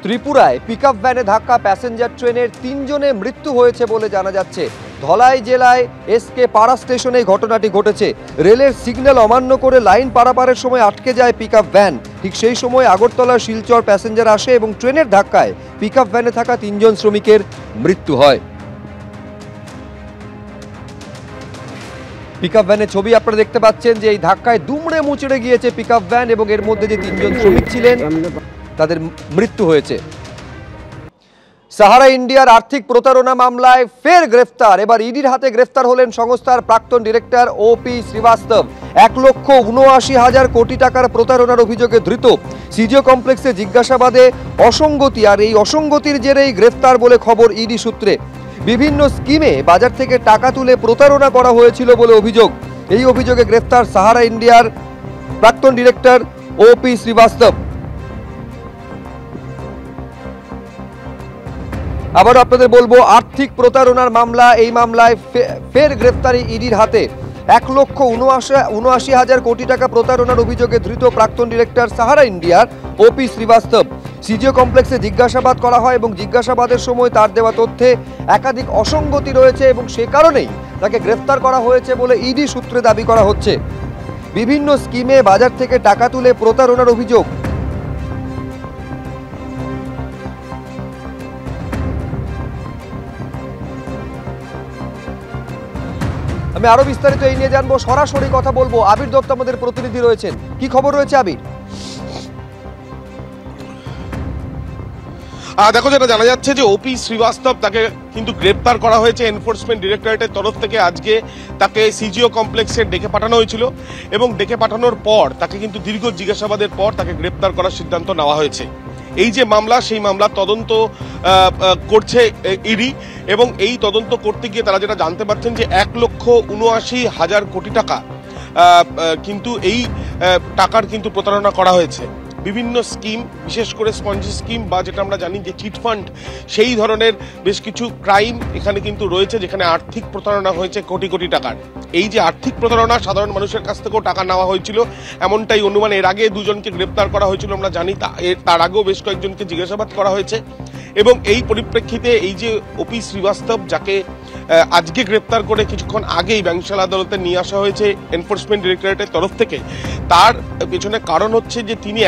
ত্রিপুরায় পিকআপ ভ্যানে ধাক্কা প্যাসেঞ্জার ট্রেনের ৩ জনের মৃত্যু হয়েছে বলে জানা যাচ্ছে। ধলাই জেলায় এসকে পাড়া স্টেশনে ঘটনাটি ঘটেছে। রেলের সিগন্যাল অমান্য করে লাইন পারাপারের সময় আটকে যায় পিকআপ ভ্যান। ঠিক সেই সময় আগরতলা শিলচর প্যাসেঞ্জার আসে এবং ট্রেনের ধাক্কায় পিকআপ ভ্যানে থাকা ৩ জন শ্রমিকের মৃত্যু হয়। পিকআপ ভ্যানের ছবি আপনারা দেখতে পাচ্ছেন যে এই ধাক্কায় দুমড়ে মুচড়ে গিয়েছে পিকআপ ভ্যান এবং এর মধ্যে যে ৩ জন শ্রমিক ছিলেন তাদের মৃত্যু হয়েছে। সাহারা ইন্ডিয়ার আর্থিক প্রতারণা মামলায় ফের গ্রেফতার। এবার ইডির হাতে গ্রেফতার হলেন সংস্থার প্রাক্তন ডিরেক্টর ওপি শ্রীবাস্তব। ১,৭৯,০০০ কোটি টাকার প্রতারণার অভিযোগে ধৃত। সিজিও কমপ্লেক্সে জিজ্ঞাসাবাদে অসঙ্গতি, আর এই অসঙ্গতির জেরেই গ্রেফতার বলে খবর ইডি সূত্রে। বিভিন্ন স্কিমে বাজার থেকে টাকা তুলে প্রতারণা করা হয়েছিল বলে অভিযোগ। এই অভিযোগে গ্রেফতার সাহারা ইন্ডিয়ার প্রাক্তন ডিরেক্টর ওপি শ্রীবাস্তব। আবার আপনাদের বলবো, আর্থিক প্রতারণার মামলা, এই মামলায় ফের গ্রেফতারি ইডির হাতে। ১,৭৯,০০০ কোটি টাকা প্রতারণার অভিযোগে ধৃত প্রাক্তন ডিরেক্টর সাহারা ইন্ডিয়ার ওপি শ্রীবাস্তব। সিজিও কমপ্লেক্সে জিজ্ঞাসাবাদ করা হয় এবং জিজ্ঞাসাবাদের সময় তার দেওয়া তথ্যে একাধিক অসঙ্গতি রয়েছে এবং সে কারণেই তাকে গ্রেফতার করা হয়েছে বলে ইডি সূত্রে দাবি করা হচ্ছে। বিভিন্ন স্কিমে বাজার থেকে টাকা তুলে প্রতারণার অভিযোগ। আমি আরো বিস্তারিত এই নিয়ে জানবো, সরাসরি কথা বলবো। আবির দত্ত আমাদের প্রতিনিধি রয়েছেন, কি খবর রয়েছে আবির? দেখো, যেটা জানা যাচ্ছে যে ওপি শ্রীবাস্তব তাকে কিন্তু গ্রেপ্তার করা হয়েছে এনফোর্সমেন্ট ডিরেক্টরেটের তরফ থেকে। আজকে তাকে সিজিও কমপ্লেক্সে ডেকে পাঠানো হয়েছিল এবং ডেকে পাঠানোর পর তাকে কিন্তু দীর্ঘ জিজ্ঞাসাবাদের পর তাকে গ্রেপ্তার করার সিদ্ধান্ত নেওয়া হয়েছে। এই যে মামলা, সেই মামলার তদন্ত করছে ইডি এবং এই তদন্ত করতে গিয়ে তারা যেটা জানতে পারছেন যে ১,৭৯,০০০ কোটি টাকা কিন্তু এই টাকার কিন্তু প্রতারণা করা হয়েছে। বিভিন্ন স্কিম, বিশেষ করে স্পঞ্জি স্কিম বা যেটা আমরা জানি যে চিট ফান্ড, সেই ধরনের বেশ কিছু ক্রাইম এখানে কিন্তু রয়েছে, যেখানে আর্থিক প্রতারণা হয়েছে কোটি কোটি টাকার। এই যে আর্থিক প্রতারণা, সাধারণ মানুষের কাছ থেকেও টাকা নেওয়া হয়েছিল এমনটাই অনুমান। এর আগে ২ জনকে গ্রেপ্তার করা হয়েছিল আমরা জানি, তার আগেও বেশ কয়েকজনকে জিজ্ঞাসাবাদ করা হয়েছে। এবং এই পরিপ্রেক্ষিতে এই যে ওপি শ্রীবাস্তব, যাকে আজকে গ্রেপ্তার করে কিছুক্ষণ আগেই ব্যাংশাল আদালতে নিয়ে আসা হয়েছে এনফোর্সমেন্ট ডিরেক্টরেটের তরফ থেকে, তার পেছনে কারণ হচ্ছে যে তিনি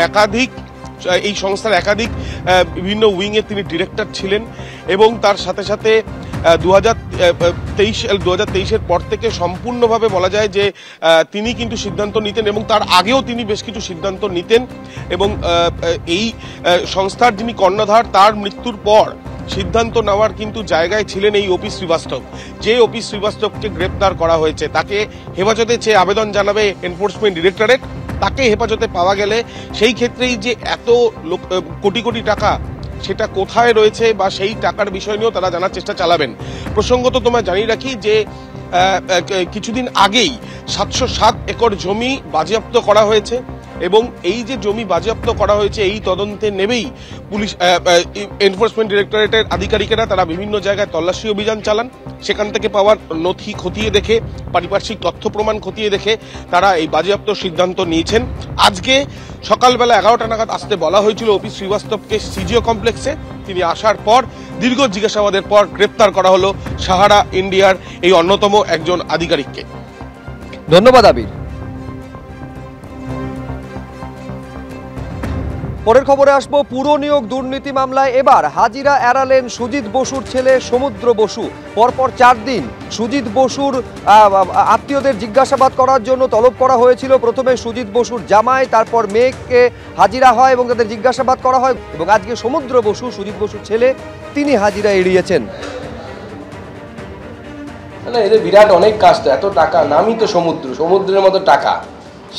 এই সংস্থার একাধিক বিভিন্ন উইংয়ে তিনি ডিরেক্টর ছিলেন এবং তার সাথে সাথে 2023-এর পর থেকে সম্পূর্ণভাবে বলা যায় যে তিনি কিন্তু সিদ্ধান্ত নিতেন এবং তার আগেও তিনি বেশ কিছু সিদ্ধান্ত নিতেন। এবং এই সংস্থার যিনি কর্ণধার, তার মৃত্যুর পর সিদ্ধান্ত নেওয়ার কিন্তু জায়গায় ছিলেন এই ওপি শ্রীবাস্তব। যে ওপি শ্রীবাস্তবকে গ্রেপ্তার করা হয়েছে, তাকে হেফাজতে চেয়ে আবেদন জানাবে এনফোর্সমেন্ট ডিরেক্টরেট। তাকে হেফাজতে পাওয়া গেলে সেই ক্ষেত্রেই যে এত কোটি কোটি টাকা, সেটা কোথায় রয়েছে বা সেই টাকার বিষয় নিয়েও তারা জানার চেষ্টা চালাবেন। প্রসঙ্গত তোমায় জানিয়ে রাখি যে কিছুদিন আগেই ৭০৭ একর জমি বাজেয়াপ্ত করা হয়েছে এবং এই যে জমি বাজেয়াপ্ত করা হয়েছে, এই তদন্তে নেবেই পুলিশ, এনফোর্সমেন্ট ডিরেক্টরেটের আধিকারিকেরা তারা বিভিন্ন জায়গায় তল্লাশি অভিযান চালান। সেখান থেকে পাওয়ার নথি খতিয়ে দেখে, পারিপার্শ্বিক তথ্য প্রমাণ খতিয়ে দেখে তারা এই বাজেয়াপ্ত সিদ্ধান্ত নিয়েছেন। আজকে সকালবেলা ১১টা নাগাদ আসতে বলা হয়েছিল ওপি শ্রীবাস্তবকে সিজিও কমপ্লেক্সে। তিনি আসার পর দীর্ঘ জিজ্ঞাসাবাদের পর গ্রেপ্তার করা হলো সাহারা ইন্ডিয়ার এই অন্যতম একজন আধিকারিককে। ধন্যবাদ আবির। পরের খবরে আসবো, পুর নিয়োগ দুর্নীতি মামলায় এবার হাজিরা এড়ালেন সুজিত বসুর ছেলে সমুদ্র বসু। পরপর ৪ দিন সুজিত বসুর আত্মীয়দের জিজ্ঞাসাবাদ করার জন্য তলব করা হয়েছিল। প্রথমে সুজিত বসুর জামাই, তারপর মেয়েকে হাজিরা হয় এবং তাদের জিজ্ঞাসাবাদ করা হয় এবং আজকে সমুদ্র বসু, সুজিত বসুর ছেলে, তিনি হাজিরা এড়িয়েছেন। এদের বিরাট অনেক কাজ, তো এত টাকা, নামই তো সমুদ্রের মতো টাকা,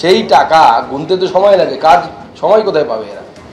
সেই টাকা গুনতে তো সময় লাগে, কাজ সময় কোথায় পাবে এরা?